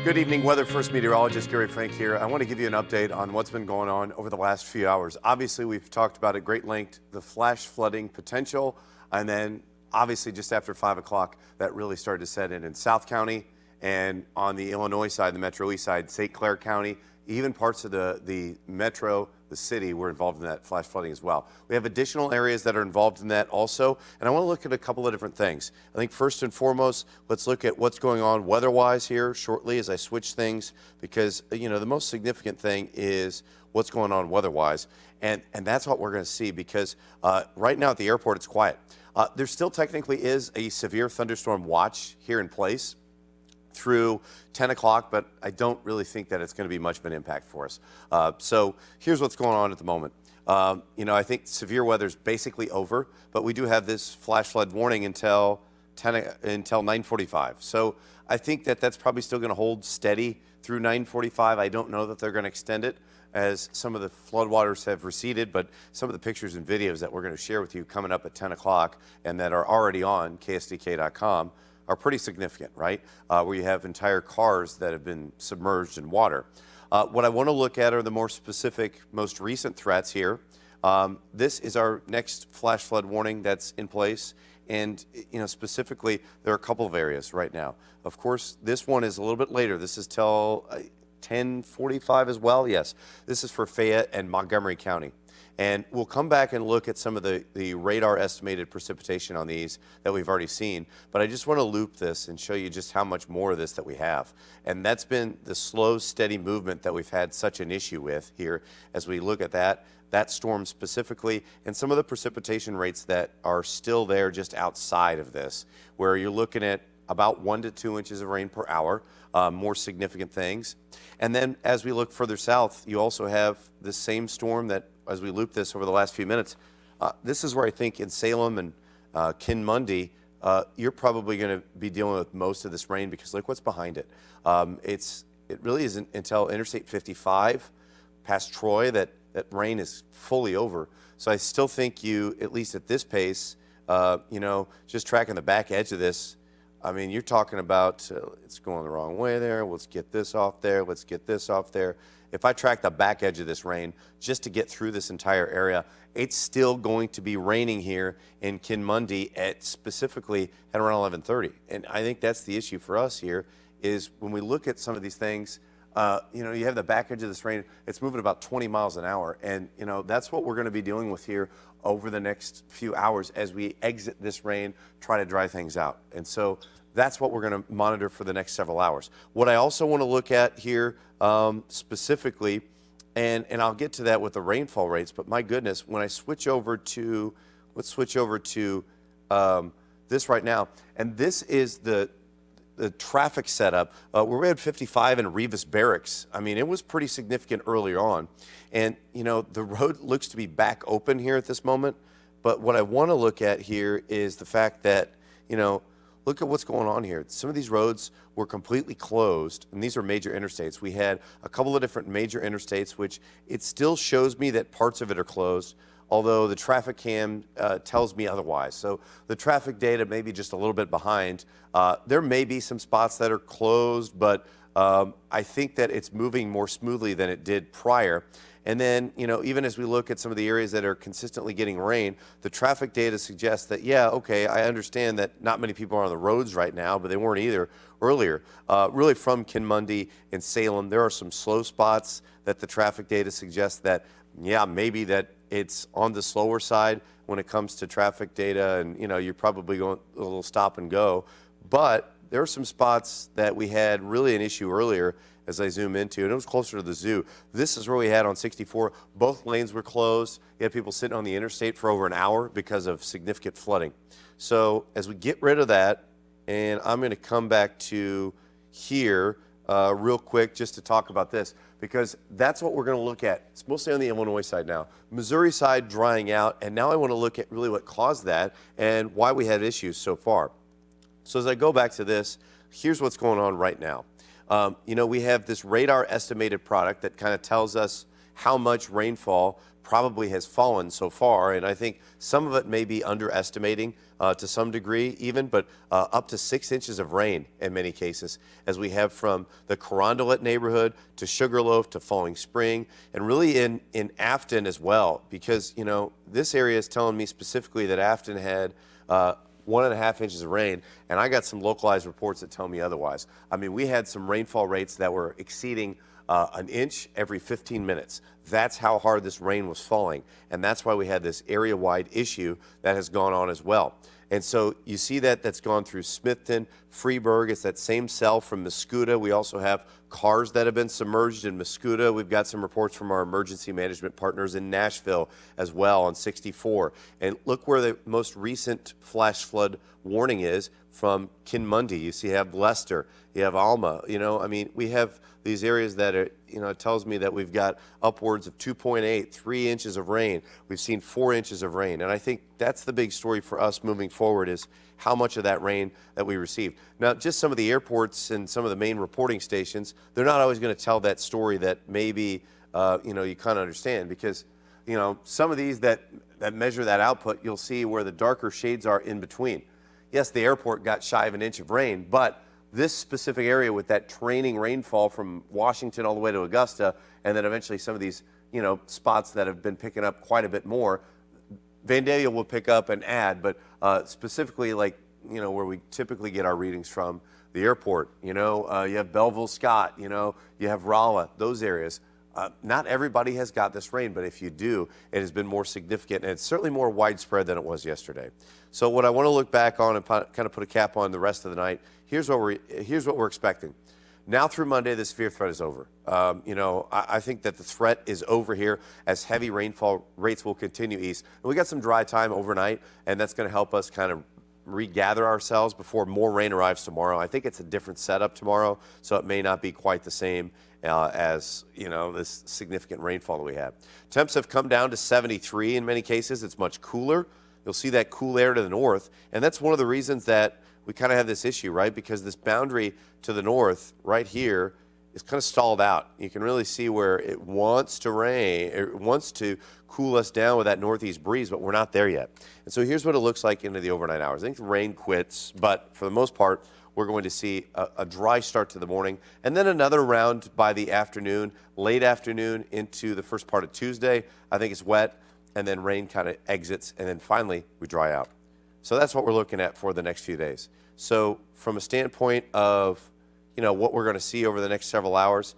Good evening, Weather First meteorologist Gary Frank here. I want to give you an update on what's been going on over the last few hours. Obviously, we've talked about at great length the flash flooding potential, and then obviously just after 5 o'clock, that really started to set in South County and on the Illinois side, the Metro East side, St. Clair County, even parts of the metro, the city, were involved in that flash flooding as well. We have additional areas that are involved in that also, and I want to look at a couple of different things. I think first and foremost, let's look at what's going on weather-wise here shortly as I switch things, because the most significant thing is what's going on weather-wise, and that's what we're going to see, because right now at the airport it's quiet. There still technically is a severe thunderstorm watch here in place through 10 o'clock, but I don't really think that it's going to be much of an impact for us. So here's what's going on at the moment. I think severe weather is basically over, but we do have this flash flood warning until 9:45. So I think that that's probably still going to hold steady through 9:45. I don't know that they're going to extend it, as some of the floodwaters have receded, but some of the pictures and videos that we're going to share with you coming up at 10 o'clock and that are already on ksdk.com are pretty significant, right? Where you have entire cars that have been submerged in water. What I want to look at are the more specific, most recent threats here. This is our next flash flood warning that's in place. And specifically, there are a couple of areas right now. Of course, this one is a little bit later. This is till 10:45 as well. Yes, this is for Fayette and Montgomery County. And we'll come back and look at some of the radar estimated precipitation on these that we've already seen. But I just want to loop this and show you just how much more of this that we have. And that's been the slow, steady movement that we've had such an issue with here as we look at that storm specifically, and some of the precipitation rates that are still there just outside of this, where you're looking at about 1 to 2 inches of rain per hour, more significant things. And then as we look further south, you also have the same storm that, as we loop this over the last few minutes, this is where I think in Salem and Kinmundy, you're probably going to be dealing with most of this rain, because look what's behind it. It really isn't until Interstate 55 past Troy that rain is fully over. So I still think you, at least at this pace, just tracking the back edge of this, I mean, you're talking about it's going the wrong way there. Let's get this off there. Let's get this off there. If I track the back edge of this rain just to get through this entire area, it's still going to be raining here in Kinmundy specifically at around 11:30. And I think that's the issue for us here, is when we look at some of these things, you have the back edge of this rain, it's moving about 20 miles an hour. And, that's what we're going to be dealing with here over the next few hours as we exit this rain, try to dry things out. And so that's what we're going to monitor for the next several hours. What I also want to look at here specifically, and I'll get to that with the rainfall rates, but my goodness, when I switch over to, let's switch over to this right now, and this is the traffic setup. We're at 55 in Revis Barracks. I mean, it was pretty significant earlier on. And, the road looks to be back open here at this moment. But what I want to look at here is the fact that, look at what's going on here. Some of these roads were completely closed, and these are major interstates. We had a couple of different major interstates, which it still shows me that parts of it are closed, although the traffic cam tells me otherwise. So the traffic data may be just a little bit behind. There may be some spots that are closed, but I think that it's moving more smoothly than it did prior. And then, even as we look at some of the areas that are consistently getting rain, the traffic data suggests that, yeah, okay, I understand that not many people are on the roads right now, but they weren't either earlier. Really from Kinmundy and Salem, there are some slow spots that the traffic data suggests that, yeah, maybe that it's on the slower side when it comes to traffic data, and you're probably going a little stop and go. But there are some spots that we had really an issue earlier as I zoom into, and it was closer to the zoo. This is where we had on 64. Both lanes were closed. You had people sitting on the interstate for over an hour because of significant flooding. So as we get rid of that, and I'm going to come back to here real quick just to talk about this, because that's what we're going to look at. It's mostly on the Illinois side now. Missouri side drying out, and now I want to look at really what caused that and why we had issues so far. So as I go back to this, here's what's going on right now. We have this radar estimated product that kind of tells us how much rainfall probably has fallen so far. And I think some of it may be underestimating to some degree even, but up to 6 inches of rain in many cases, as we have from the Carondelet neighborhood to Sugarloaf to Falling Spring, and really in Afton as well, because, you know, this area is telling me specifically that Afton had 1.5 inches of rain, and I got some localized reports that tell me otherwise. I mean, we had some rainfall rates that were exceeding an inch every 15 minutes. That's how hard this rain was falling, and that's why we had this area-wide issue that has gone on as well. And so you see that's gone through Smithton, Freeburg. It's that same cell from Mascoutah. We also have cars that have been submerged in Mascoutah. We've got some reports from our emergency management partners in Nashville as well on 64. And look where the most recent flash flood warning is from Kinmundy. You see, you have Leicester, you have Alma. You know, I mean, we have these areas that are, you know, it tells me that we've got upwards of 2.8, 3 inches of rain. We've seen 4 inches of rain. And I think that's the big story for us moving forward, is how much of that rain that we received. Now, just some of the airports and some of the main reporting stations, they're not always going to tell that story that maybe, you know, you kind of understand, because, you know, some of these that measure that output, you'll see where the darker shades are in between. Yes, the airport got shy of an inch of rain, but this specific area with that training rainfall from Washington all the way to Augusta, and then eventually some of these, you know, spots that have been picking up quite a bit more, Vandalia will pick up and add, but specifically, like, you know, where we typically get our readings from, the airport, you know, you have Belleville, Scott, you know, you have Rolla, those areas. Not everybody has got this rain, but if you do, it has been more significant, and it's certainly more widespread than it was yesterday. So what I want to look back on and kind of put a cap on the rest of the night, here's what we're expecting. Now through Monday, the severe threat is over. You know, I think that the threat is over here as heavy rainfall rates will continue east. And we got some dry time overnight, and that's going to help us kind of regather ourselves before more rain arrives tomorrow. I think it's a different setup tomorrow, so it may not be quite the same as, you know, this significant rainfall that we have. Temps have come down to 73 in many cases. It's much cooler. You'll see that cool air to the north, and that's one of the reasons that we kind of have this issue, right? Because this boundary to the north right here is kind of stalled out. You can really see where it wants to rain, it wants to cool us down with that northeast breeze, but we're not there yet. And so here's what it looks like into the overnight hours. I think the rain quits, but for the most part, we're going to see a dry start to the morning, and then another round by the afternoon, late afternoon into the first part of Tuesday. I think it's wet, and then rain kind of exits, and then finally we dry out. So that's what we're looking at for the next few days. So from a standpoint of, you know, what we're going to see over the next several hours,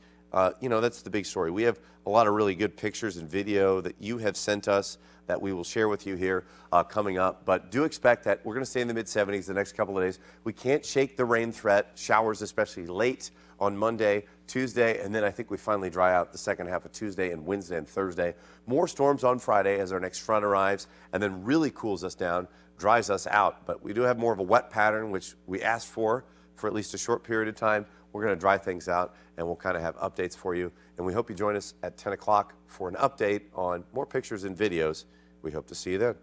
you know, that's the big story. We have a lot of really good pictures and video that you have sent us that we will share with you here coming up. But do expect that we're going to stay in the mid-70s the next couple of days. We can't shake the rain threat, showers especially late on Monday, Tuesday, and then I think we finally dry out the second half of Tuesday and Wednesday and Thursday. More storms on Friday as our next front arrives, and then really cools us down, dries us out. But we do have more of a wet pattern, which we asked for at least a short period of time. We're going to dry things out, and we'll kind of have updates for you. And we hope you join us at 10 o'clock for an update on more pictures and videos. We hope to see you then.